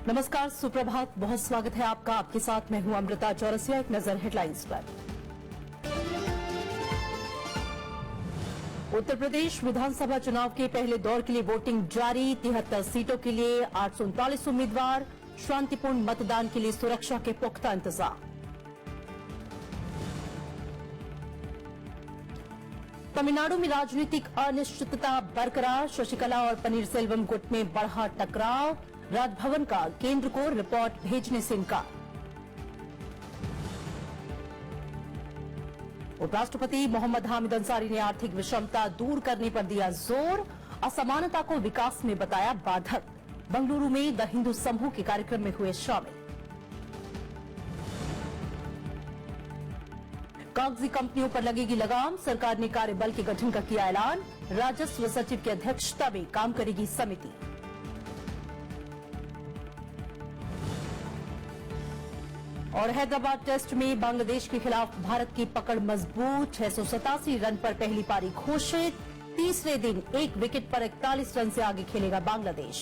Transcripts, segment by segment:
नमस्कार, सुप्रभात, बहुत स्वागत है आपका। आपके साथ मैं हूं अमृता चौरसिया। एक नजर हेडलाइंस पर। उत्तर प्रदेश विधानसभा चुनाव के पहले दौर के लिए वोटिंग जारी। 73 सीटों के लिए 839 उम्मीदवार। शांतिपूर्ण मतदान के लिए सुरक्षा के पुख्ता इंतजाम। तमिलनाडु में राजनीतिक अनिश्चितता बरकरार। शशिकला और पनीरसेल्वम गुट में बढ़ा टकराव। राजभवन का केंद्र को रिपोर्ट भेजने से इनकार। उपराष्ट्रपति मोहम्मद हामिद अंसारी ने आर्थिक विषमता दूर करने पर दिया जोर। असमानता को विकास में बताया बाधक। बंगलुरु में द हिंदू समूह के कार्यक्रम में हुए शामिल। कागजी कंपनियों पर लगेगी लगाम। सरकार ने कार्यबल के गठन का किया ऐलान। राजस्व सचिव की अध्यक्षता में काम करेगी समिति। और हैदराबाद टेस्ट में बांग्लादेश के खिलाफ भारत की पकड़ मजबूत। 687 रन पर पहली पारी घोषित। तीसरे दिन एक विकेट पर 41 रन से आगे खेलेगा बांग्लादेश।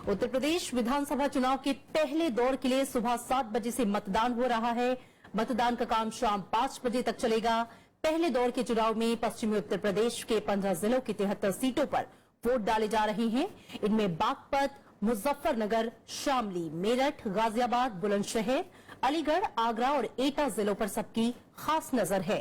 उत्तर प्रदेश विधानसभा चुनाव के पहले दौर के लिए सुबह 7 बजे से मतदान हो रहा है। मतदान का काम शाम 5 बजे तक चलेगा। पहले दौर के चुनाव में पश्चिमी उत्तर प्रदेश के 15 जिलों की 73 सीटों पर वोट डाले जा रहे हैं। इनमें बागपत, मुजफ्फरनगर, शामली, मेरठ, गाजियाबाद, बुलंदशहर, अलीगढ़, आगरा और एटा जिलों पर सबकी खास नजर है।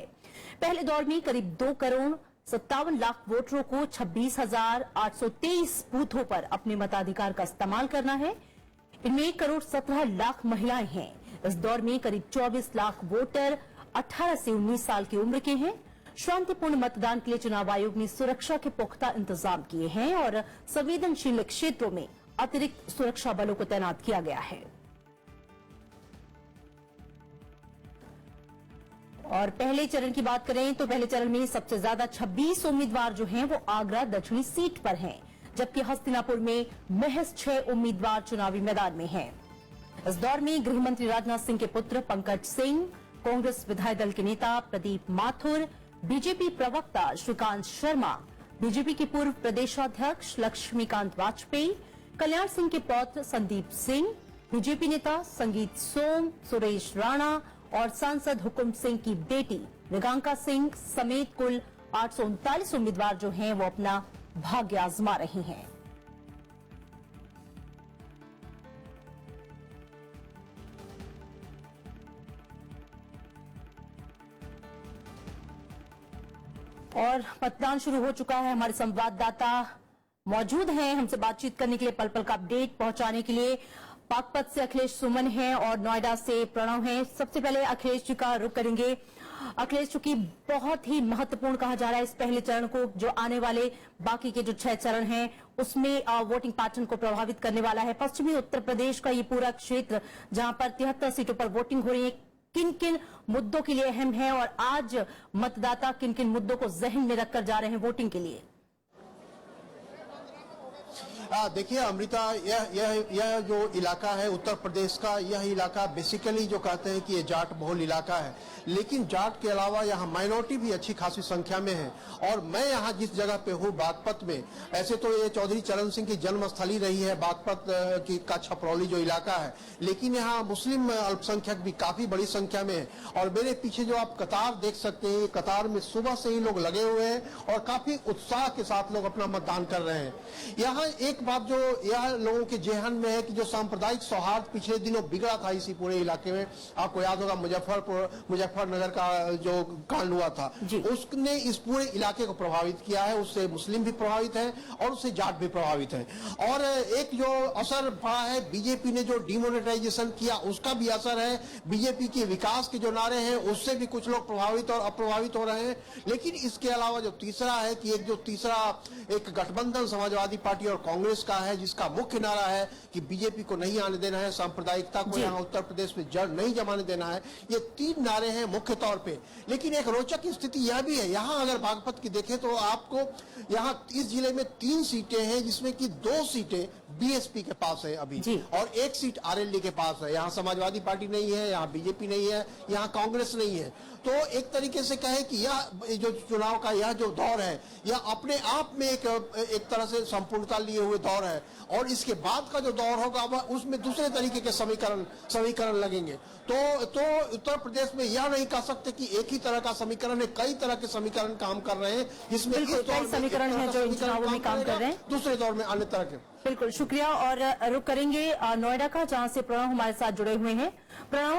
पहले दौर में करीब 2 करोड़ 57 लाख वोटरों को 26,823 बूथों पर अपने मताधिकार का इस्तेमाल करना है। इनमें 1 करोड़ 17 लाख महिलाएं हैं। इस दौर में करीब 24 लाख वोटर 18 से 19 साल की उम्र के हैं। शांतिपूर्ण मतदान के लिए चुनाव आयोग ने सुरक्षा के पुख्ता इंतजाम किए हैं और संवेदनशील क्षेत्रों में अतिरिक्त सुरक्षा बलों को तैनात किया गया है। और पहले चरण की बात करें तो पहले चरण में सबसे ज्यादा 26 उम्मीदवार जो हैं वो आगरा दक्षिणी सीट पर हैं, जबकि हस्तिनापुर में महज 6 उम्मीदवार चुनावी मैदान में हैं। इस दौर में गृह मंत्री राजनाथ सिंह के पुत्र पंकज सिंह, कांग्रेस विधायक दल के नेता प्रदीप माथुर, बीजेपी प्रवक्ता श्रीकांत शर्मा, बीजेपी के पूर्व प्रदेशाध्यक्ष लक्ष्मीकांत वाजपेयी, कल्याण सिंह के पौत्र संदीप सिंह, बीजेपी नेता संगीत सोम, सुरेश राणा और सांसद हुकुम सिंह की बेटी रिगांका सिंह समेत कुल 839 उम्मीदवार जो हैं वो अपना भाग्य आजमा रहे हैं। और मतदान शुरू हो चुका है। हमारे संवाददाता मौजूद हैं हमसे बातचीत करने के लिए, पल पल का अपडेट पहुंचाने के लिए। बागपत से अखिलेश सुमन हैं और नोएडा से प्रणव हैं। सबसे पहले अखिलेश जी का रुख करेंगे। अखिलेश, चूंकि बहुत ही महत्वपूर्ण कहा जा रहा है इस पहले चरण को, जो आने वाले बाकी के जो 6 चरण हैं उसमें वोटिंग पैटर्न को प्रभावित करने वाला है। पश्चिमी उत्तर प्रदेश का ये पूरा क्षेत्र जहां पर 73 सीटों पर वोटिंग हो रही है, किन किन मुद्दों के लिए अहम है और आज मतदाता किन किन मुद्दों को जहन में रखकर जा रहे हैं वोटिंग के लिए? देखिए अमृता, यह जो इलाका है उत्तर प्रदेश का, यह इलाका बेसिकली जो कहते हैं कि ये जाट बहुल इलाका है, लेकिन जाट के अलावा यहाँ माइनॉरिटी भी अच्छी खासी संख्या में है। और मैं यहाँ जिस जगह पे हूँ बागपत में, ऐसे तो ये चौधरी चरण सिंह की जन्मस्थली रही है बागपत का छपरौली जो इलाका है, लेकिन यहाँ मुस्लिम अल्पसंख्यक भी काफी बड़ी संख्या में है। और मेरे पीछे जो आप कतार देख सकते हैं, कतार में सुबह से ही लोग लगे हुए हैं और काफी उत्साह के साथ लोग अपना मतदान कर रहे हैं। यहाँ एक बात जो यह लोगों के जेहन में है कि जो सांप्रदायिक सौहार्द पिछले दिनों बिगड़ा था इसी पूरे इलाके में, आपको याद होगा मुजफ्फरनगर का जो कांड हुआ था, उसने इस पूरे इलाके को प्रभावित किया है। उससे मुस्लिम भी प्रभावित है और उससे जाट भी प्रभावित है। और एक जो असर पड़ा है, बीजेपी ने जो डिमोनेटाइजेशन किया उसका भी असर है। बीजेपी के विकास के जो नारे हैं उससे भी कुछ लोग प्रभावित और अप्रभावित हो रहे हैं। लेकिन इसके अलावा जो तीसरा है कि एक गठबंधन समाजवादी पार्टी और कांग्रेस कांग्रेस का है, जिसका मुख्य नारा है कि बीजेपी को नहीं आने देना है, सांप्रदायिकता को यहाँ उत्तर प्रदेश में जड़ नहीं जमाने देना है। ये 3 नारे हैं मुख्य तौर पे। लेकिन एक रोचक स्थिति यह भी है, यहाँ अगर बागपत की देखें तो आपको यहाँ इस जिले में 3 सीटें हैं, जिसमें कि 2 सीटें बीएसपी के पास है अभी, और 1 सीट आरएलडी के पास है। यहाँ समाजवादी पार्टी नहीं है, यहाँ बीजेपी नहीं है, यहाँ कांग्रेस नहीं है। तो एक तरीके से कहे कि यह जो चुनाव का यह जो दौर है, यह अपने आप में एक तरह से संपूर्णता लिए हुए दौर है, और इसके बाद का जो दौर होगा वह उसमें दूसरे तरीके के समीकरण लगेंगे। तो उत्तर प्रदेश में यह नहीं कह सकते कि एक ही तरह का समीकरण है, कई तरह के समीकरण काम कर रहे हैं, जिसमें कई समीकरण है जो इन चुनावों में काम कर रहे हैं, दूसरे दौर में अन्य तरह के। बिल्कुल, शुक्रिया। और रुक करेंगे नोएडा का, जहां से प्रणव हमारे साथ जुड़े हुए हैं। प्रणव,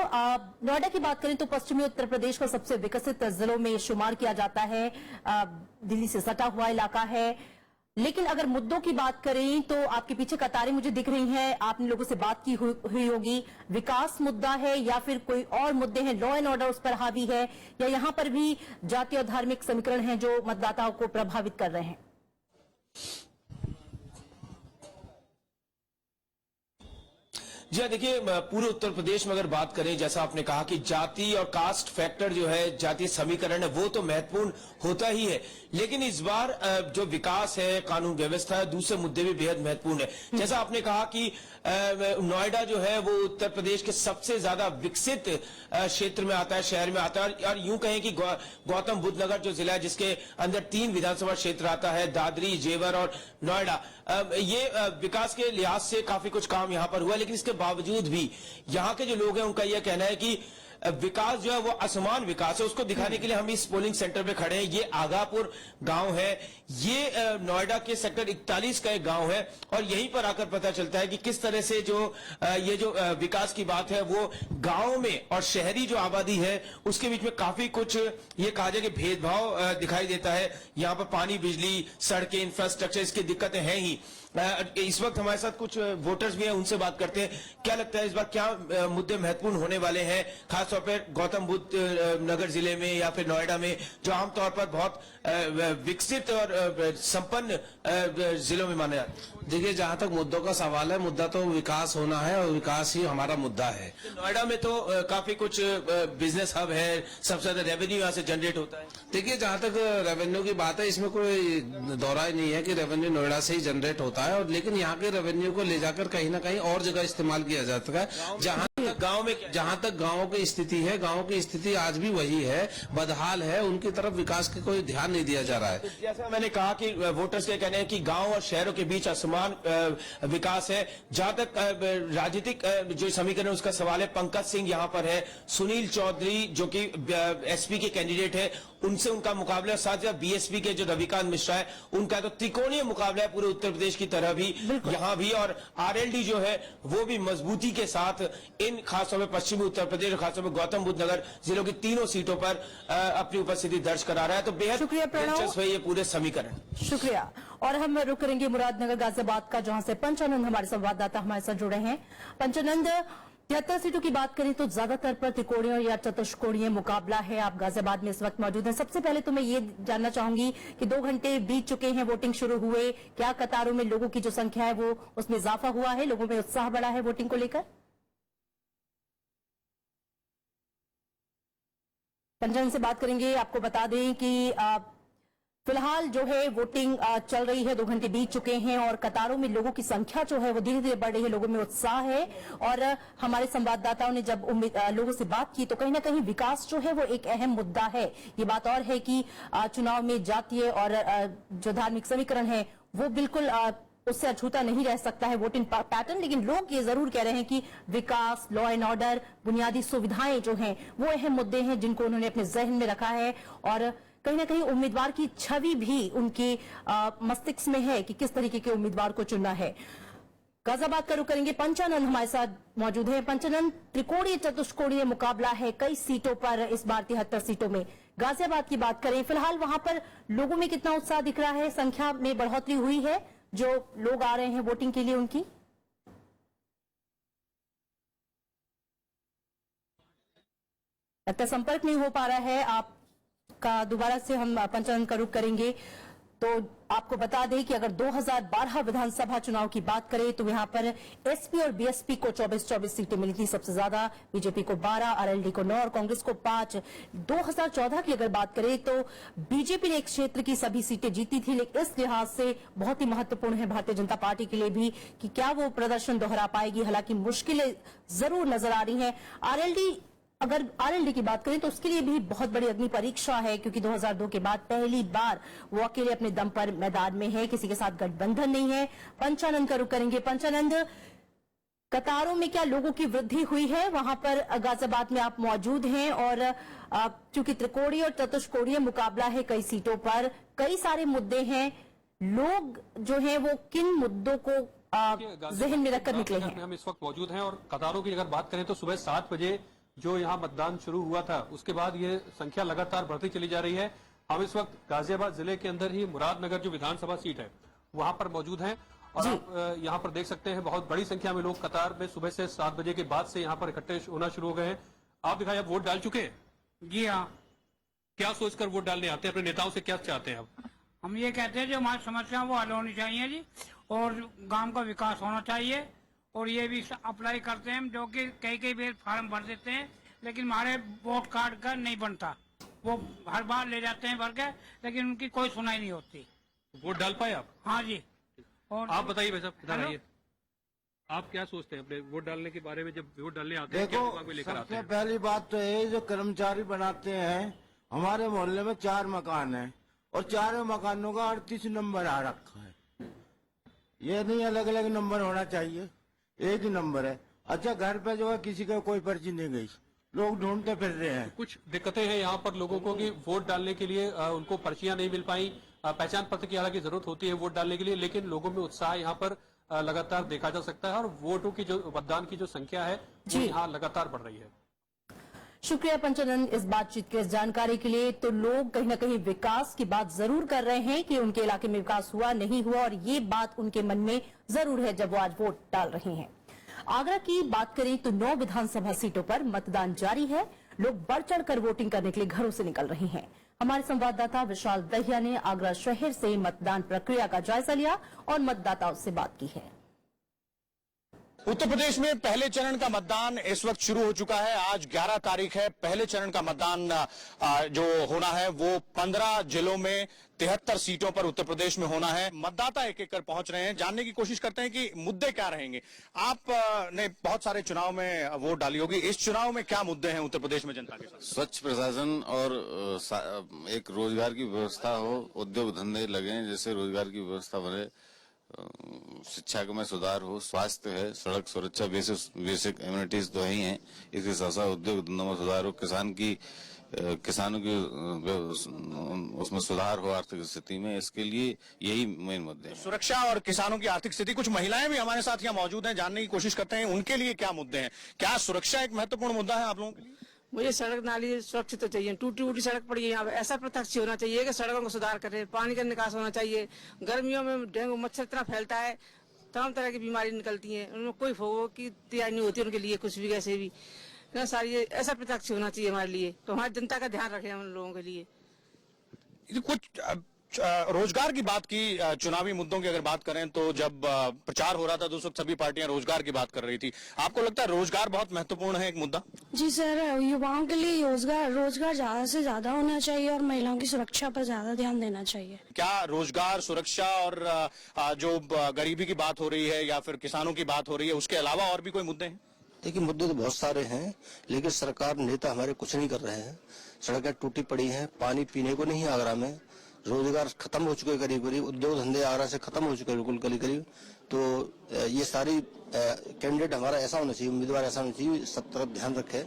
नोएडा की बात करें तो पश्चिमी उत्तर प्रदेश को सबसे विकसित जिलों में शुमार किया जाता है, दिल्ली से सटा हुआ इलाका है। लेकिन अगर मुद्दों की बात करें तो आपके पीछे कतारें मुझे दिख रही हैं, आपने लोगों से बात की हुई होगी। विकास मुद्दा है या फिर कोई और मुद्दे हैं, लॉ एंड ऑर्डर उस पर हावी है, या यहां पर भी जातीय और धार्मिक समीकरण हैं जो मतदाताओं को प्रभावित कर रहे हैं? जी हाँ, देखिए पूरे उत्तर प्रदेश में अगर बात करें, जैसा आपने कहा कि जाति और कास्ट फैक्टर जो है, जातीय समीकरण है, वो तो महत्वपूर्ण होता ही है, लेकिन इस बार जो विकास है, कानून व्यवस्था है, दूसरे मुद्दे भी बेहद महत्वपूर्ण है। जैसा आपने कहा कि नोएडा जो है वो उत्तर प्रदेश के सबसे ज्यादा विकसित क्षेत्र में आता है, शहर में आता है, और यूं कहें कि गौतम बुद्ध नगर जो जिला है, जिसके अंदर 3 विधानसभा क्षेत्र आता है, दादरी, जेवर और नोएडा, ये विकास के लिहाज से काफी कुछ काम यहां पर हुआ। लेकिन इसके बावजूद भी यहाँ के जो लोग हैं उनका यह कहना है कि विकास जो है वो असमान विकास है। उसको दिखाने के लिए हम इस पोलिंग सेंटर पे खड़े हैं। ये आगापुर गांव है, ये नोएडा के सेक्टर 41 का एक गांव है, और यहीं पर आकर पता चलता है कि किस तरह से ये जो विकास की बात है वो गांव में और शहरी जो आबादी है उसके बीच में काफी कुछ ये कहा जाए कि भेदभाव दिखाई देता है। यहाँ पर पानी, बिजली, सड़कें, इंफ्रास्ट्रक्चर, इसकी दिक्कतें हैं ही। इस वक्त हमारे साथ कुछ वोटर्स भी हैं, उनसे बात करते हैं। क्या लगता है इस बार क्या मुद्दे महत्वपूर्ण होने वाले हैं, खासतौर पर गौतम बुद्ध नगर जिले में या फिर नोएडा में, जो आमतौर पर बहुत विकसित और संपन्न जिलों में माने जाते हैं? देखिए, जहां तक मुद्दों का सवाल है, मुद्दा तो विकास होना है और विकास ही हमारा मुद्दा है। नोएडा में तो काफी कुछ बिजनेस हब है, सबसे ज्यादा रेवेन्यू यहाँ से जनरेट होता है। देखिए, जहां तक रेवेन्यू की बात है, इसमें कोई दौरा ही नहीं है कि रेवेन्यू नोएडा से ही जनरेट होता है, और लेकिन यहाँ के रेवेन्यू को ले जाकर कहीं ना कहीं और जगह इस्तेमाल किया जाता है। जहां तक गाँव की स्थिति है, गाँव की स्थिति आज भी वही है, बदहाल है, उनकी तरफ विकास की कोई ध्यान नहीं दिया जा रहा है। जैसा मैंने कहा कि वोटर्स के कहने हैं कि गांव और शहरों के बीच असमान विकास है। जहां तक राजनीतिक जो समीकरण है उसका सवाल है, पंकज सिंह यहाँ पर है, सुनील चौधरी जो कि एसपी के कैंडिडेट है, उनसे उनका मुकाबला, साथ ही बीएसपी के जो रविकांत मिश्रा है उनका, तो त्रिकोणीय मुकाबला है पूरे उत्तर प्रदेश की तरह भी यहाँ भी। और आरएलडी जो है वो भी मजबूती के साथ इन खासतौर पर पश्चिमी उत्तर प्रदेश और खासतौर पर गौतम बुद्ध नगर जिलों की 3 सीटों पर अपनी उपस्थिति दर्ज करा रहा है। तो बेहद दिलचस्प है ये पूरे समीकरण। शुक्रिया। और हम रुक करेंगे मुरादनगर गाजियाबाद का, जहां से पंचानंद हमारे संवाददाता हमारे साथ जुड़े हैं। पंचानंद, 73 सीटों की बात करें तो ज्यादातर पर त्रिकोणीय या चतुष्कोणीय मुकाबला है। आप गाजियाबाद में इस वक्त मौजूद हैं। सबसे पहले तो मैं ये जानना चाहूंगी कि 2 घंटे बीत चुके हैं, वोटिंग शुरू हुए, क्या कतारों में लोगों की जो संख्या है वो उसमें इजाफा हुआ है, लोगों में उत्साह बढ़ा है वोटिंग को लेकर? पंचानंद से बात करेंगे। आपको बता दें कि फिलहाल जो है वोटिंग चल रही है, 2 घंटे बीत चुके हैं, और कतारों में लोगों की संख्या जो है वो धीरे धीरे बढ़ रही है, लोगों में उत्साह है। और हमारे संवाददाताओं ने जब लोगों से बात की तो कहीं ना कहीं विकास जो है वो एक अहम मुद्दा है। ये बात और है कि चुनाव में जातीय और जो धार्मिक समीकरण है वो बिल्कुल उससे अछूता नहीं रह सकता है वोटिंग पैटर्न। लेकिन लोग ये जरूर कह रहे हैं कि विकास, लॉ एंड ऑर्डर, बुनियादी सुविधाएं जो हैं वो अहम मुद्दे हैं जिनको उन्होंने अपने जहन में रखा है, और कहीं ना कहीं उम्मीदवार की छवि भी उनके मस्तिष्क में है कि किस तरीके के उम्मीदवार को चुनना है। गाजियाबाद का रुख करेंगे। पंचानंद हमारे साथ मौजूद है। पंचानंद, त्रिकोणीय चतुष्कोणीय मुकाबला है कई सीटों पर, इस बार 73 सीटों में। गाजियाबाद की बात करें, फिलहाल वहां पर लोगों में कितना उत्साह दिख रहा है? संख्या में बढ़ोतरी हुई है जो लोग आ रहे हैं वोटिंग के लिए उनकी? लगता संपर्क नहीं हो पा रहा है आपका। दोबारा से हम पंचानंद का रुख करेंगे। तो आपको बता दें कि अगर 2012 विधानसभा चुनाव की बात करें तो यहां पर एसपी और बीएसपी को 24 सीटें मिली थी सबसे ज्यादा, बीजेपी को 12, आरएलडी को 9 और कांग्रेस को 5। 2014 की अगर बात करें तो बीजेपी ने एक क्षेत्र की सभी सीटें जीती थी, लेकिन इस लिहाज से बहुत ही महत्वपूर्ण है भारतीय जनता पार्टी के लिए भी कि क्या वो प्रदर्शन दोहरा पाएगी। हालांकि मुश्किलें जरूर नजर आ रही हैं। अगर आरएलडी की बात करें तो उसके लिए भी बहुत बड़ी अग्नि परीक्षा है, क्योंकि 2002 के बाद पहली बार वो अकेले अपने दम पर मैदान में है, किसी के साथ गठबंधन नहीं है। पंचानंद का रुख करेंगे। पंचानंद, कतारों में क्या लोगों की वृद्धि हुई है? वहां पर गाजियाबाद में आप मौजूद हैं और चूंकि त्रिकोणीय और चतुष्कोणीय मुकाबला है कई सीटों पर, कई सारे मुद्दे हैं, लोग जो हैं वो किन मुद्दों को जहन में रखकर निकले हैं? हम इस वक्त मौजूद हैं और कतारों की अगर बात करें तो सुबह 7 बजे जो यहाँ मतदान शुरू हुआ था उसके बाद ये संख्या लगातार बढ़ती चली जा रही है। हम इस वक्त गाजियाबाद जिले के अंदर ही मुरादनगर जो विधानसभा सीट है वहां पर मौजूद हैं और आप यहाँ पर देख सकते हैं बहुत बड़ी संख्या में लोग कतार में सुबह से 7 बजे के बाद से यहाँ पर इकट्ठे होना शुरू हो गए हैं। आप दिखाइए, आप वोट डाल चुके हैं? जी हाँ। क्या सोचकर वोट डालने आते हैं? अपने नेताओं से क्या चाहते हैं आप? हम ये कहते हैं जो हमारी समस्या वो हल होनी चाहिए जी, और गांव का विकास होना चाहिए। और ये भी अप्लाई करते हैं जो कि कई बार फार्म भर देते हैं, लेकिन हमारे वोट कार्ड का नहीं बनता। वो हर बार ले जाते हैं भर के, लेकिन उनकी कोई सुनाई नहीं होती। वोट डाल पाए आप? हाँ जी। और आप बताइए भाई साहब, इधर आइए। आप क्या सोचते हैं अपने वोट डालने के बारे में? जब वोट डालने आते हैं क्या दिमाग में लेकर आते सबसे हैं? पहली बात तो ये जो कर्मचारी बनाते हैं, हमारे मोहल्ले में 4 मकान हैं और 4 मकानों का 38 नंबर आ रखा है। ये नहीं अलग अलग नंबर होना चाहिए, एक ही नंबर है। अच्छा, घर पे जो है किसी का कोई पर्ची नहीं गई, लोग ढूंढते फिर रहे हैं। कुछ दिक्कतें हैं यहाँ पर लोगों को कि वोट डालने के लिए उनको पर्चियां नहीं मिल पाई। पहचान पत्र की हालांकि जरूरत होती है वोट डालने के लिए, लेकिन लोगों में उत्साह यहाँ पर लगातार देखा जा सकता है और वोटों की जो मतदान की जो संख्या है वो यहाँ लगातार बढ़ रही है। शुक्रिया पंचानंद इस बातचीत के इस जानकारी के लिए। तो लोग कहीं ना कहीं विकास की बात जरूर कर रहे हैं कि उनके इलाके में विकास हुआ नहीं हुआ, और ये बात उनके मन में जरूर है जब वो आज वोट डाल रहे हैं। आगरा की बात करें तो 9 विधानसभा सीटों पर मतदान जारी है। लोग बढ़ चढ़कर वोटिंग करने के लिए घरों से निकल रहे हैं। हमारे संवाददाता विशाल दहिया ने आगरा शहर से मतदान प्रक्रिया का जायजा लिया और मतदाताओं से बात की है। उत्तर प्रदेश में पहले चरण का मतदान इस वक्त शुरू हो चुका है। आज 11 तारीख है। पहले चरण का मतदान जो होना है वो 15 जिलों में 73 सीटों पर उत्तर प्रदेश में होना है। मतदाता एक एक कर पहुंच रहे हैं, जानने की कोशिश करते हैं कि मुद्दे क्या रहेंगे। आप ने बहुत सारे चुनाव में वोट डाली होगी, इस चुनाव में क्या मुद्दे हैं उत्तर प्रदेश में जनता के साथ? स्वच्छ प्रशासन और एक रोजगार की व्यवस्था हो, उद्योग धंधे लगे जैसे रोजगार की व्यवस्था बने, शिक्षा में सुधार हो, स्वास्थ्य है, सड़क सुरक्षा, बेसिक एम्यूनिटीज तो ही हैं, इसके साथ साथ उद्योग धंधों में सुधार हो, किसानों की उसमें सुधार हो आर्थिक स्थिति में। इसके लिए यही मेन मुद्दे हैं। सुरक्षा और किसानों की आर्थिक स्थिति। कुछ महिलाएं भी हमारे साथ यहाँ मौजूद हैं, जानने की कोशिश करते हैं उनके लिए क्या मुद्दे हैं। क्या सुरक्षा एक महत्वपूर्ण मुद्दा है आप लोगों के लिए? मुझे सड़क नाली सुरक्षित तो चाहिए, टूटी फूटी सड़क पड़ी है यहाँ पे, ऐसा प्रत्यक्ष होना चाहिए कि सड़कों को सुधार करे, पानी का निकास होना चाहिए। गर्मियों में डेंगू मच्छर इतना फैलता है, तमाम तरह की बीमारी निकलती हैं, उनमें कोई फोगो की तैयारी नहीं होती उनके लिए, कुछ भी कैसे भी ना सारी ऐसा प्रत्यक्ष होना चाहिए हमारे लिए, तो हमारी जनता का ध्यान रखें हम लोगों के लिए। कुछ रोजगार की बात की, चुनावी मुद्दों की अगर बात करें तो जब प्रचार हो रहा था तो उस वक्त सभी पार्टियां रोजगार की बात कर रही थी। आपको लगता है रोजगार बहुत महत्वपूर्ण है एक मुद्दा? जी सर, युवाओं के लिए रोजगार ज्यादा से ज्यादा होना चाहिए और महिलाओं की सुरक्षा पर ज्यादा ध्यान देना चाहिए। क्या रोजगार, सुरक्षा और जो गरीबी की बात हो रही है या फिर किसानों की बात हो रही है, उसके अलावा और भी कोई मुद्दे हैं? देखिए, मुद्दे तो बहुत सारे हैं, लेकिन सरकार नेता हमारे कुछ नहीं कर रहे हैं। सड़कें टूटी पड़ी हैं, पानी पीने को नहीं आगरा में, रोजगार खत्म हो चुके करीब करीब, उद्योग धंधे आगरा से खत्म हो चुके बिल्कुल करीब करीब। तो ये सारी कैंडिडेट हमारा ऐसा होना चाहिए, उम्मीदवार ऐसा होना चाहिए, सब तरफ ध्यान रखे,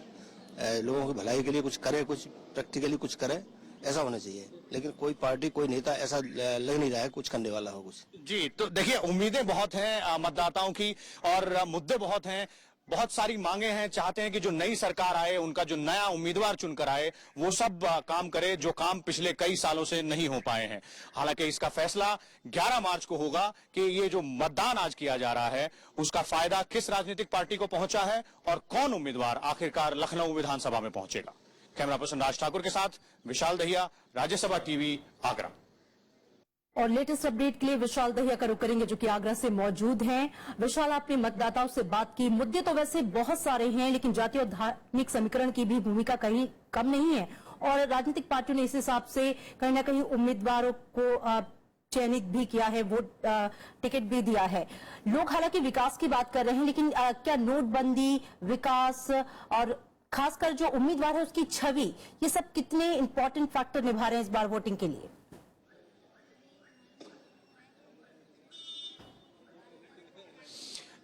लोगों की भलाई के लिए कुछ करे, कुछ प्रैक्टिकली कुछ करे, ऐसा होना चाहिए। लेकिन कोई पार्टी, कोई नेता ऐसा लग नहीं रहा है कुछ करने वाला हो कुछ। जी, तो देखिए, उम्मीदें बहुत हैं मतदाताओं की और मुद्दे बहुत हैं, बहुत सारी मांगे हैं। चाहते हैं कि जो नई सरकार आए, उनका जो नया उम्मीदवार चुनकर आए, वो सब काम करे जो काम पिछले कई सालों से नहीं हो पाए हैं। हालांकि इसका फैसला 11 मार्च को होगा कि ये जो मतदान आज किया जा रहा है उसका फायदा किस राजनीतिक पार्टी को पहुंचा है और कौन उम्मीदवार आखिरकार लखनऊ विधानसभा में पहुंचेगा। कैमरा पर्सन राज ठाकुर के साथ विशाल दहिया, राज्यसभा टीवी, आगरा। और लेटेस्ट अपडेट के लिए विशाल दहिया का रुख करेंगे, जो कि आगरा से मौजूद हैं। विशाल, आपने मतदाताओं से बात की। मुद्दे तो वैसे बहुत सारे हैं, लेकिन जातीय और धार्मिक समीकरण की भी भूमिका कहीं कम नहीं है और राजनीतिक पार्टियों ने इस हिसाब से कहीं ना कहीं उम्मीदवारों को चयनित भी किया है, वोट टिकट भी दिया है। लोग हालांकि विकास की बात कर रहे हैं, लेकिन क्या नोटबंदी, विकास और खासकर जो उम्मीदवार है उसकी छवि, ये सब कितने इंपॉर्टेंट फैक्टर निभा रहे हैं इस बार वोटिंग के लिए?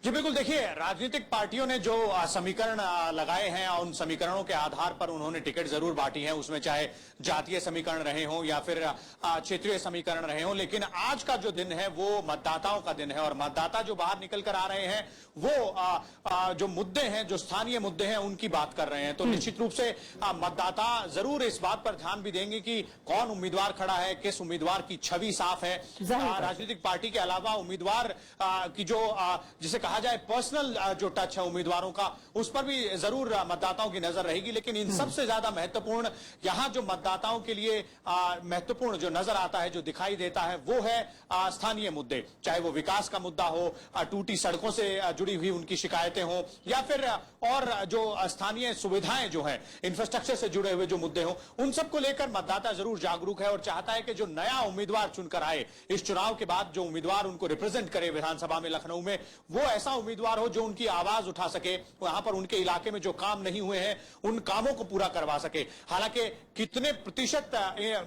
जी बिल्कुल, देखिए राजनीतिक पार्टियों ने जो समीकरण लगाए हैं, उन समीकरणों के आधार पर उन्होंने टिकट जरूर बांटी है। उसमें चाहे जातीय समीकरण रहे हों या फिर क्षेत्रीय समीकरण रहे हों, लेकिन आज का जो दिन है वो मतदाताओं का दिन है और मतदाता जो बाहर निकल कर आ रहे हैं वो जो मुद्दे हैं, जो स्थानीय मुद्दे हैं, उनकी बात कर रहे हैं। तो निश्चित रूप से मतदाता जरूर इस बात पर ध्यान भी देंगे कि कौन उम्मीदवार खड़ा है, किस उम्मीदवार की छवि साफ है। राजनीतिक पार्टी के अलावा उम्मीदवार की जो जिसे कहा जाए पर्सनल जो टच है उम्मीदवारों का, उस पर भी जरूर मतदाताओं की नजर रहेगी। लेकिन इन सबसे ज्यादा महत्वपूर्ण यहां जो मतदाताओं के लिए महत्वपूर्ण जो नजर आता है, जो दिखाई देता है, वो है स्थानीय मुद्दे। चाहे वो विकास का मुद्दा हो, टूटी सड़कों से जुड़ी हुई उनकी शिकायतें हो, या फिर और जो स्थानीय सुविधाएं जो हैं, इंफ्रास्ट्रक्चर से जुड़े हुए जो मुद्दे हो, उन सबको लेकर मतदाता जरूर जागरूक है और चाहता है कि जो नया उम्मीदवार चुनकर आए इस चुनाव के बाद, जो उम्मीदवार उनको रिप्रेजेंट करे विधानसभा में लखनऊ में, वो ऐसा उम्मीदवार हो जो उनकी आवाज उठा सके, वहां पर उनके इलाके में जो काम नहीं हुए हैं उन कामों को पूरा करवा सके। हालांकि कितने प्रतिशत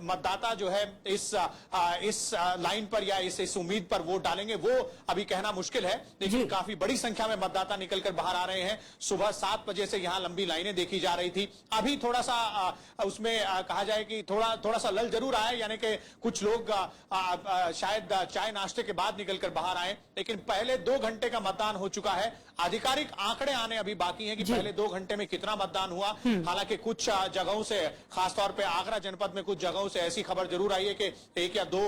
मतदाता जो है इस लाइन पर या इस उम्मीद पर वोट डालेंगे वो अभी कहना मुश्किल है, लेकिन काफी बड़ी संख्या में मतदाता निकलकर बाहर आ रहे हैं। सुबह 7 बजे से यहां लंबी लाइनें देखी जा रही थी। अभी थोड़ा सा उसमें कहा जाए कि थोड़ा सा लल जरूर आया, यानी कि कुछ लोग शायद चाय नाश्ते के बाद निकलकर बाहर आए, लेकिन पहले 2 घंटे का मतदान हो चुका है। आधिकारिक आंकड़े आने अभी बाकी हैं कि पहले 2 घंटे में कितना मतदान हुआ। हालांकि कुछ जगहों से, खासतौर पे आगरा जनपद में कुछ जगहों से ऐसी खबर जरूर आई है कि 1 या 2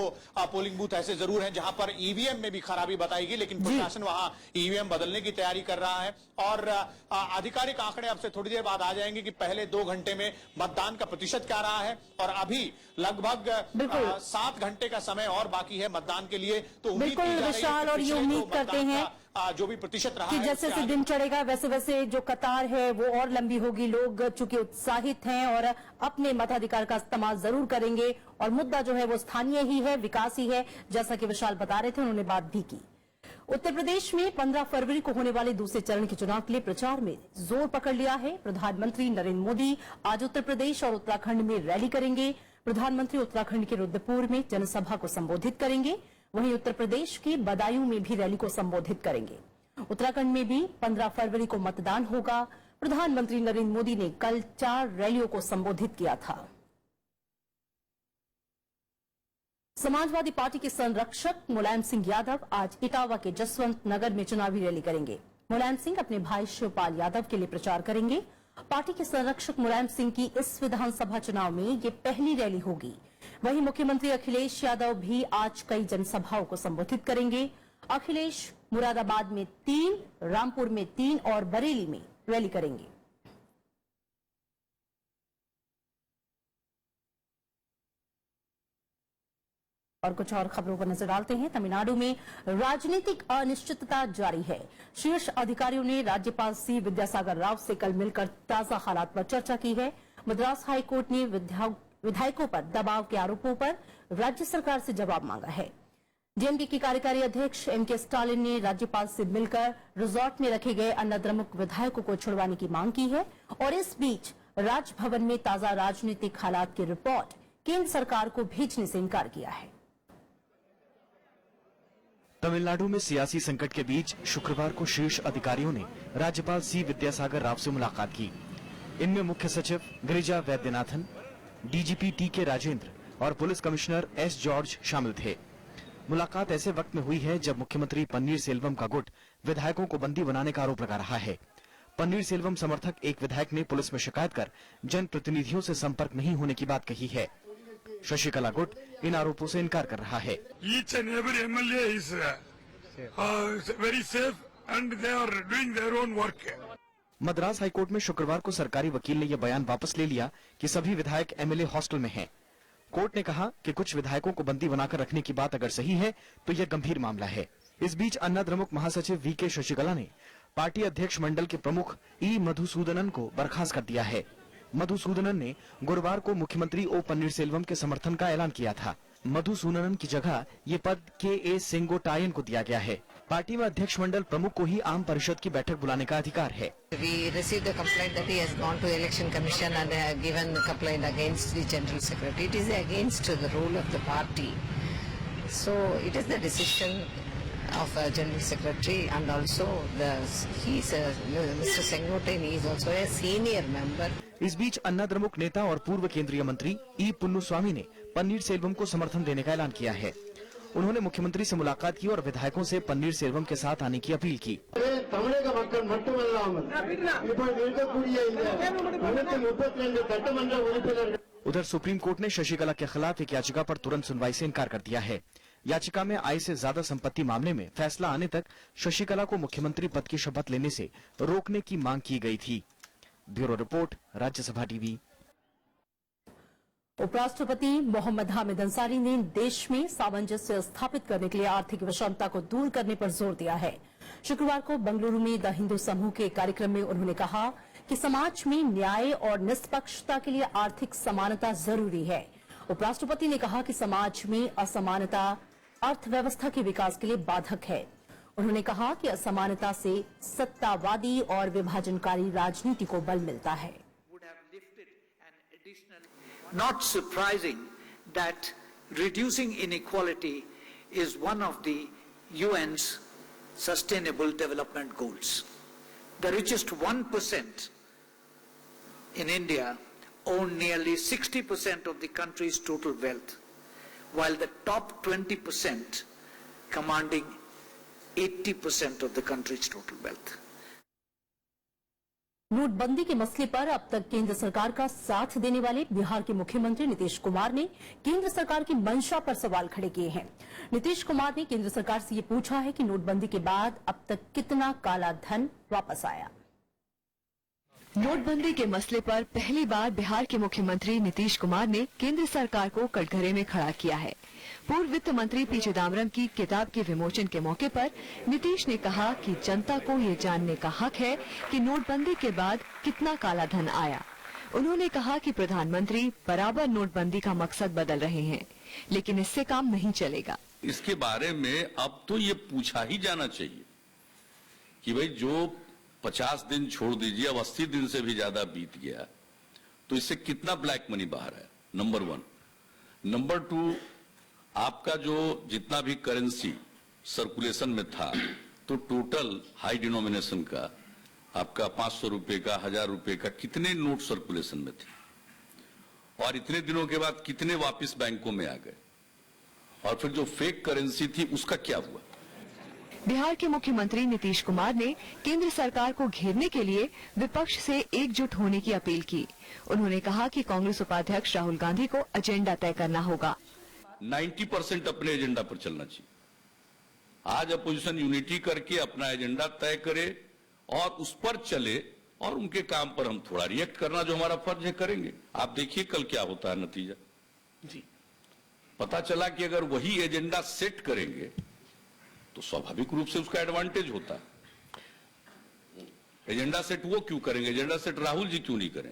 पोलिंग बूथ ऐसे जरूर हैं जहां पर ईवीएम में भी खराबी बताएगी, लेकिन प्रशासन वहां ईवीएम बदलने की तैयारी कर रहा है। और आधिकारिक आंकड़े अब से थोड़ी देर बाद आ जाएंगे कि पहले 2 घंटे में मतदान का प्रतिशत क्या रहा है, और अभी लगभग 7 घंटे का समय और बाकी है मतदान के लिए। तो बिल्कुल विशाल, और ये उम्मीद करते हैं जो भी प्रतिशत रहा कि जैसे जैसे दिन चढ़ेगा वैसे वैसे जो कतार है वो और लंबी होगी। लोग चूंकि उत्साहित हैं और अपने मताधिकार का इस्तेमाल जरूर करेंगे, और मुद्दा जो है वो स्थानीय ही है, विकास ही है, जैसा कि विशाल बता रहे थे, उन्होंने बात भी की। उत्तर प्रदेश में 15 फरवरी को होने वाले दूसरे चरण के चुनाव के लिए प्रचार में जोर पकड़ लिया है। प्रधानमंत्री नरेंद्र मोदी आज उत्तर प्रदेश और उत्तराखंड में रैली करेंगे। प्रधानमंत्री उत्तराखंड के रुद्रपुर में जनसभा को संबोधित करेंगे, वहीं उत्तर प्रदेश के बदायूं में भी रैली को संबोधित करेंगे। उत्तराखंड में भी 15 फरवरी को मतदान होगा। प्रधानमंत्री नरेंद्र मोदी ने कल 4 रैलियों को संबोधित किया था। समाजवादी पार्टी के संरक्षक मुलायम सिंह यादव आज इटावा के जसवंत नगर में चुनावी रैली करेंगे। मुलायम सिंह अपने भाई शिवपाल यादव के लिए प्रचार करेंगे। पार्टी के संरक्षक मुलायम सिंह की इस विधानसभा चुनाव में ये पहली रैली होगी। वहीं मुख्यमंत्री अखिलेश यादव भी आज कई जनसभाओं को संबोधित करेंगे। अखिलेश मुरादाबाद में 3, रामपुर में 3 और बरेली में रैली करेंगे। और कुछ और खबरों पर नजर डालते हैं। तमिलनाडु में राजनीतिक अनिश्चितता जारी है। शीर्ष अधिकारियों ने राज्यपाल सी विद्यासागर राव से कल मिलकर ताजा हालात पर चर्चा की है। मद्रास हाईकोर्ट ने विधायकों पर दबाव के आरोपों पर राज्य सरकार से जवाब मांगा है। डीएमके के कार्यकारी अध्यक्ष एमके स्टालिन ने राज्यपाल से मिलकर रिजॉर्ट में रखे गए अन्नद्रमुक विधायकों को छुड़वाने की मांग की है। और इस बीच राजभवन में ताजा राजनीतिक हालात की रिपोर्ट केंद्र सरकार को भेजने से इनकार किया है। तमिलनाडु में सियासी संकट के बीच शुक्रवार को शीर्ष अधिकारियों ने राज्यपाल सी विद्यासागर राव से मुलाकात की। इनमें मुख्य सचिव गिरिजा वैद्यनाथन, डीजीपी टी.के. राजेंद्र और पुलिस कमिश्नर एस. जॉर्ज शामिल थे। मुलाकात ऐसे वक्त में हुई है जब मुख्यमंत्री पन्नीर सेल्वम का गुट विधायकों को बंदी बनाने का आरोप लगा रहा है। पन्नीर सेल्वम समर्थक एक विधायक ने पुलिस में शिकायत कर जनप्रतिनिधियों से संपर्क नहीं होने की बात कही है। शशिकला गुट इन आरोपों से इनकार कर रहा है। Each and every MLA is very safe and they are doing their own work. Madras high court में शुक्रवार को सरकारी वकील ने यह बयान वापस ले लिया कि सभी विधायक एमएलए हॉस्टल में हैं। कोर्ट ने कहा कि कुछ विधायकों को बंदी बनाकर रखने की बात अगर सही है तो यह गंभीर मामला है। इस बीच अन्ना द्रमुक महासचिव वीके शशिकला ने पार्टी अध्यक्ष मंडल के प्रमुख ई मधुसूदनन को बर्खास्त कर दिया है। मधुसूदनन ने गुरुवार को मुख्यमंत्री ओ पन्नीरसेल्वम के समर्थन का ऐलान किया था। मधुसूदनन की जगह ये पद के सेंगोटायन को दिया गया है। पार्टी में अध्यक्ष मंडल प्रमुख को ही आम परिषद की बैठक बुलाने का अधिकार है। We received a complaint that he has gone to Election Commission and given a complaint against the General Secretary. It is against the rule of the party. So it is the decision of General Secretary and also Mr. Sengotain is also a senior member. इस बीच अन्ना द्रमुक नेता और पूर्व केंद्रीय मंत्री ई पुन्नुस्वामी ने पन्नीरसेल्वम को समर्थन देने का ऐलान किया है। उन्होंने मुख्यमंत्री से मुलाकात की और विधायकों से पन्नीरसेल्वम के साथ आने की अपील की। उधर सुप्रीम कोर्ट ने शशिकला के खिलाफ एक याचिका पर तुरंत सुनवाई से इनकार कर दिया है। याचिका में आय से ज्यादा संपत्ति मामले में फैसला आने तक शशिकला को मुख्यमंत्री पद की शपथ लेने से रोकने की मांग की गई थी। Bureau report, Rajya Sabha TV. उपराष्ट्रपति मोहम्मद हामिद अंसारी ने देश में सामंजस्य स्थापित करने के लिए आर्थिक विषमता को दूर करने पर जोर दिया है। शुक्रवार को बेंगलुरु में द हिंदू समूह के कार्यक्रम में उन्होंने कहा कि समाज में न्याय और निष्पक्षता के लिए आर्थिक समानता जरूरी है। उपराष्ट्रपति ने कहा कि समाज में असमानता अर्थव्यवस्था के विकास के लिए बाधक है। उन्होंने कहा कि असमानता से सत्तावादी और विभाजनकारी राजनीति को बल मिलता है। Not surprising that reducing inequality is one of the UN's Sustainable Development Goals. The richest 1% in India own nearly 60% of the country's total wealth, while the top 20% commanding 80% of the country's total wealth. नोटबंदी के मसले पर अब तक केंद्र सरकार का साथ देने वाले बिहार के मुख्यमंत्री नीतीश कुमार ने केंद्र सरकार की मंशा पर सवाल खड़े किए हैं। नीतीश कुमार ने केंद्र सरकार से ये पूछा है कि नोटबंदी के बाद अब तक कितना काला धन वापस आया। नोटबंदी के मसले पर पहली बार बिहार के मुख्यमंत्री नीतीश कुमार ने केंद्र सरकार को कटघरे में खड़ा किया है। पूर्व वित्त मंत्री पी चिदम्बरम की किताब के विमोचन के मौके पर नीतीश ने कहा कि जनता को ये जानने का हक है कि नोटबंदी के बाद कितना काला धन आया। उन्होंने कहा कि प्रधानमंत्री बराबर नोटबंदी का मकसद बदल रहे हैं, लेकिन इससे काम नहीं चलेगा। इसके बारे में अब तो ये पूछा ही जाना चाहिए कि भाई जो 50 दिन छोड़ दीजिए, अब 80 दिन से भी ज्यादा बीत गया, तो इससे कितना ब्लैक मनी बाहर है, नंबर 1। नंबर 2, आपका जो जितना भी करेंसी सर्कुलेशन में था, तो टोटल हाई डिनोमिनेशन का आपका 500 रुपए का, 1000 रुपए का कितने नोट सर्कुलेशन में थे, और इतने दिनों के बाद कितने वापस बैंकों में आ गए, और फिर जो फेक करेंसी थी उसका क्या हुआ। बिहार के मुख्यमंत्री नीतीश कुमार ने केंद्र सरकार को घेरने के लिए विपक्ष से एकजुट होने की अपील की। उन्होंने कहा कि कांग्रेस उपाध्यक्ष राहुल गांधी को एजेंडा तय करना होगा। 90% अपने एजेंडा पर चलना चाहिए। आज अपोजिशन यूनिटी करके अपना एजेंडा तय करे और उस पर चले, और उनके काम पर हम थोड़ा रिएक्ट करना जो हमारा फर्ज है करेंगे। आप देखिए कल क्या होता है नतीजा जी। पता चला कि अगर वही एजेंडा सेट करेंगे तो स्वाभाविक रूप से उसका एडवांटेज होता है। एजेंडा सेट वो क्यों करेंगे, एजेंडा सेट राहुल जी क्यों नहीं करें।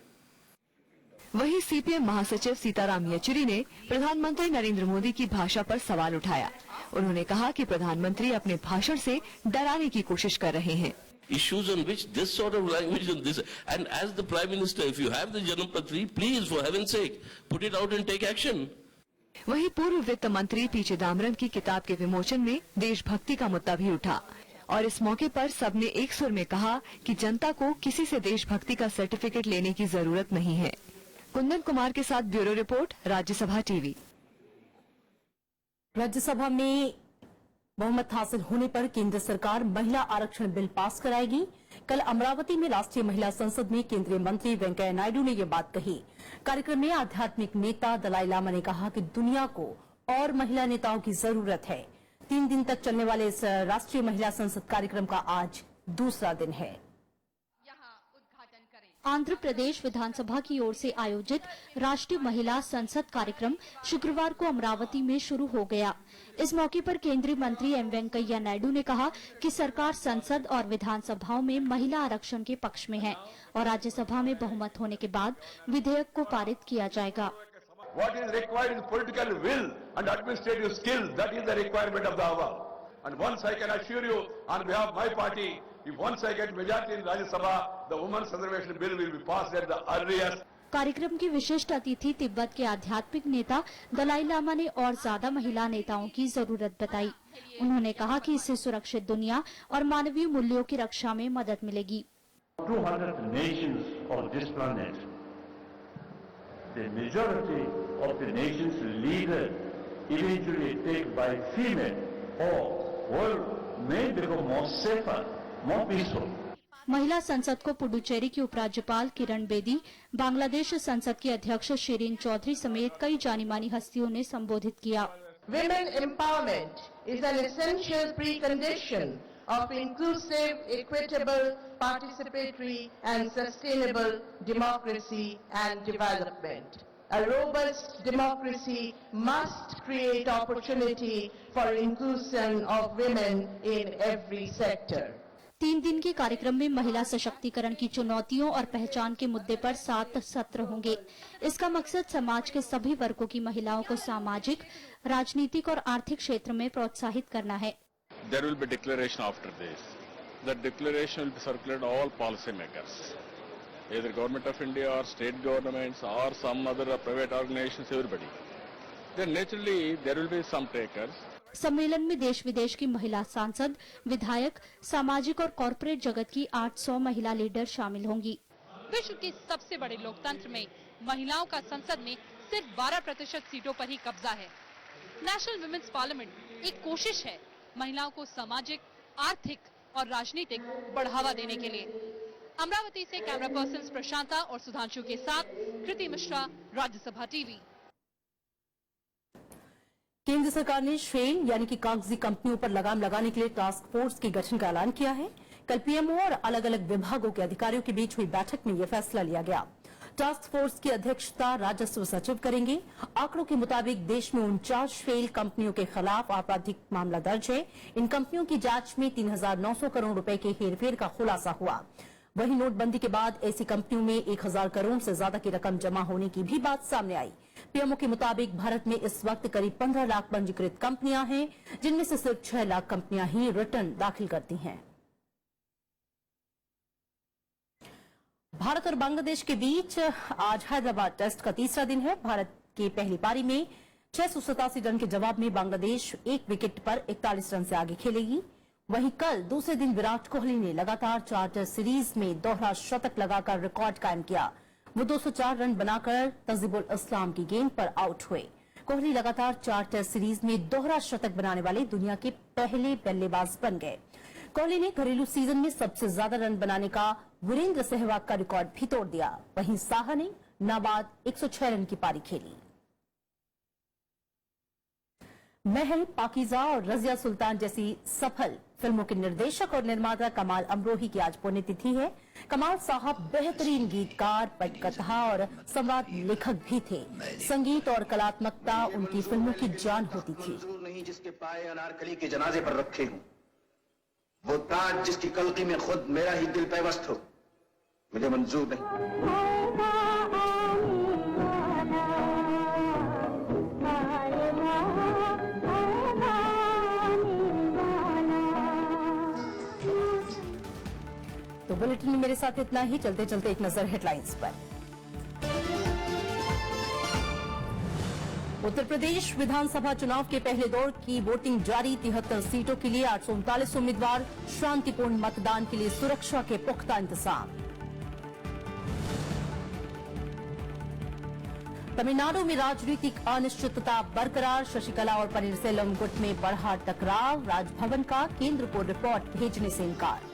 वहीं सीपीएम महासचिव सीताराम येचुरी ने प्रधानमंत्री नरेंद्र मोदी की भाषा पर सवाल उठाया। उन्होंने कहा कि प्रधानमंत्री अपने भाषण से डराने की कोशिश कर रहे हैं। Issues on which this sort of language and this, and as the Prime Minister, if you have the Janapatri, please for heaven's sake put it out and take action. वहीं पूर्व वित्त मंत्री पी चिदम्बरम की किताब के विमोचन में देशभक्ति का मुद्दा भी उठा, और इस मौके पर सबने एक सुर में कहा कि जनता को किसी से देशभक्ति का सर्टिफिकेट लेने की जरूरत नहीं है। कुंदन कुमार के साथ bureau report, Rajya Sabha TV. Rajya Sabha में बहुमत हासिल होने पर केंद्र सरकार महिला आरक्षण बिल पास कराएगी। कल अमरावती में राष्ट्रीय महिला संसद में केंद्रीय मंत्री वेंकैया नायडू ने यह बात कही। कार्यक्रम में आध्यात्मिक नेता दलाई लामा ने कहा कि दुनिया को और महिला नेताओं की जरूरत है। 3 दिन तक चलने वाले इस राष्ट्रीय महिला संसद कार्यक्रम का आज दूसरा दिन है। आंध्र प्रदेश विधानसभा की ओर से आयोजित राष्ट्रीय महिला संसद कार्यक्रम शुक्रवार को अमरावती में शुरू हो गया। इस मौके पर केंद्रीय मंत्री एम वेंकैया नायडू ने कहा कि सरकार संसद और विधानसभाओं में महिला आरक्षण के पक्ष में है और राज्यसभा में बहुमत होने के बाद विधेयक को पारित किया जाएगा। What is required is political will and administrative skills. That is the requirement of the hour. And once I can assure you, on behalf of my party, if once I get majority in Rajya Sabha, the Women's Reservation Bill will be passed at the earliest. कार्यक्रम की विशिष्ट अतिथि तिब्बत के आध्यात्मिक नेता दलाई लामा ने और ज्यादा महिला नेताओं की जरूरत बताई। उन्होंने कहा कि इससे सुरक्षित दुनिया और मानवीय मूल्यों की रक्षा में मदद मिलेगी। 200 nations of this planet, the majority of the nations leaders eventually taken by female, or world may become more safer, more peaceful. महिला संसद को पुडुचेरी की उपराज्यपाल किरण बेदी, बांग्लादेश संसद की अध्यक्ष शिरीन चौधरी समेत कई जानी मानी हस्तियों ने संबोधित किया। Women empowerment is an essential precondition of inclusive, equitable, participatory and sustainable democracy and development. A robust democracy must create opportunity for inclusion of women in every sector. 3 दिन के कार्यक्रम में महिला सशक्तिकरण की चुनौतियों और पहचान के मुद्दे पर 7 सत्र होंगे। इसका मकसद समाज के सभी वर्गों की महिलाओं को सामाजिक, राजनीतिक और आर्थिक क्षेत्र में प्रोत्साहित करना है। There will be declaration after this. That declaration will be circulated all policy makers, either government of India or state governments or some other private organizations, everybody. Then naturally there will be some takers. सम्मेलन में देश विदेश की महिला सांसद, विधायक, सामाजिक और कॉरपोरेट जगत की 800 महिला लीडर शामिल होंगी। विश्व के सबसे बड़े लोकतंत्र में महिलाओं का संसद में सिर्फ 12% सीटों पर ही कब्जा है। नेशनल वुमेन्स पार्लियामेंट एक कोशिश है महिलाओं को सामाजिक, आर्थिक और राजनीतिक बढ़ावा देने के लिए। अमरावती से कैमरा पर्सन प्रशांता और सुधांशु के साथ कृति मिश्रा, राज्यसभा टीवी। केंद्र सरकार ने शेल यानी कि कागजी कंपनियों पर लगाम लगाने के लिए टास्क फोर्स के गठन का ऐलान किया है। कल पीएमओ और अलग अलग विभागों के अधिकारियों के बीच हुई बैठक में यह फैसला लिया गया। टास्क फोर्स की अध्यक्षता राजस्व सचिव करेंगे। आंकड़ों के मुताबिक देश में 49 शेल कंपनियों के खिलाफ आपराधिक मामला दर्ज है। इन कंपनियों की जांच में 3,900 करोड़ रुपए के हेरफेर का खुलासा हुआ। वहीं नोटबंदी के बाद ऐसी कंपनियों में 1,000 करोड़ से ज्यादा की रकम जमा होने की भी बात सामने आई। पीएमओ के मुताबिक भारत में इस वक्त करीब 15 लाख पंजीकृत कंपनियां हैं, जिनमें से सिर्फ 6 लाख कंपनियां ही रिटर्न दाखिल करती हैं। भारत और बांग्लादेश के बीच आज हैदराबाद टेस्ट का तीसरा दिन है। भारत की पहली पारी में 687 रन के जवाब में बांग्लादेश 1 विकेट पर 41 रन से आगे खेलेगी। वहीं कल दूसरे दिन विराट कोहली ने लगातार 4 टेस्ट सीरीज में दोहरा शतक लगाकर रिकॉर्ड कायम किया। वो 204 रन बनाकर तजीबुल इस्लाम की गेंद पर आउट हुए। कोहली लगातार 4 टेस्ट सीरीज में दोहरा शतक बनाने वाले दुनिया के पहले बल्लेबाज बन गए। कोहली ने घरेलू सीजन में सबसे ज्यादा रन बनाने का वीरेंद्र सहवाग का रिकॉर्ड भी तोड़ दिया। वहीं साहा ने नाबाद 106 रन की पारी खेली। महल, पाकीजा और रजिया सुल्तान जैसी सफल फिल्मों के निर्देशक और निर्माता कमाल अमरोही की आज पुण्यतिथि है। कमाल साहब बेहतरीन गीतकार, पटकथा और संवाद लेखक भी थे। संगीत और कलात्मकता उनकी फिल्मों की जान होती थी। नहीं जिसके पाए अनारकली के जनाजे पर रखे हूं, वो ताज जिसकी कल्की में खुद मेरा ही दिल पैवस्त हो, मुझे मंजूर नहीं। तो बुलेटिन में मेरे साथ इतना ही। चलते चलते एक नजर हेडलाइंस पर। उत्तर प्रदेश विधानसभा चुनाव के पहले दौर की वोटिंग जारी। 73 सीटों के लिए 839 उम्मीदवार। शांतिपूर्ण मतदान के लिए सुरक्षा के पुख्ता इंतजाम। तमिलनाडु में राजनीतिक अनिश्चितता बरकरार। शशिकला और पनीरसेल्वम गुट में बढ़ा टकराव। राजभवन का केंद्र को रिपोर्ट भेजने से इनकार।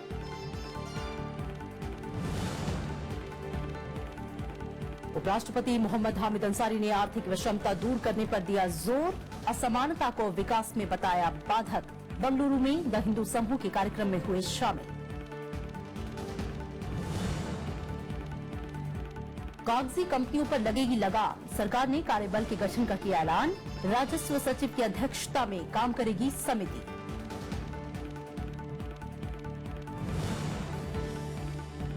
उपराष्ट्रपति मोहम्मद हामिद अंसारी ने आर्थिक विषमता दूर करने पर दिया जोर। असमानता को विकास में बताया बाधक। बंगलुरु में द हिंदू समूह के कार्यक्रम में हुए शामिल। कौन सी कंपनियों पर लगेगी लगाम? सरकार ने कार्यबल के गठन का किया ऐलान। राजस्व सचिव की अध्यक्षता में काम करेगी समिति।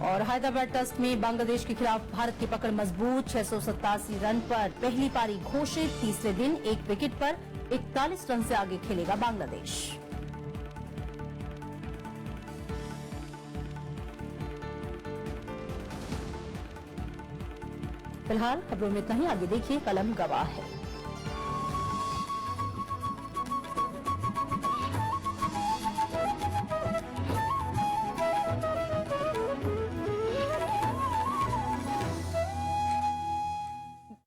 और हैदराबाद टेस्ट में बांग्लादेश के खिलाफ भारत की पकड़ मजबूत। 687 रन पर पहली पारी घोषित। तीसरे दिन एक विकेट पर 41 रन से आगे खेलेगा बांग्लादेश। फिलहाल खबरों में इतना ही। आगे देखिए कलम गवाह है।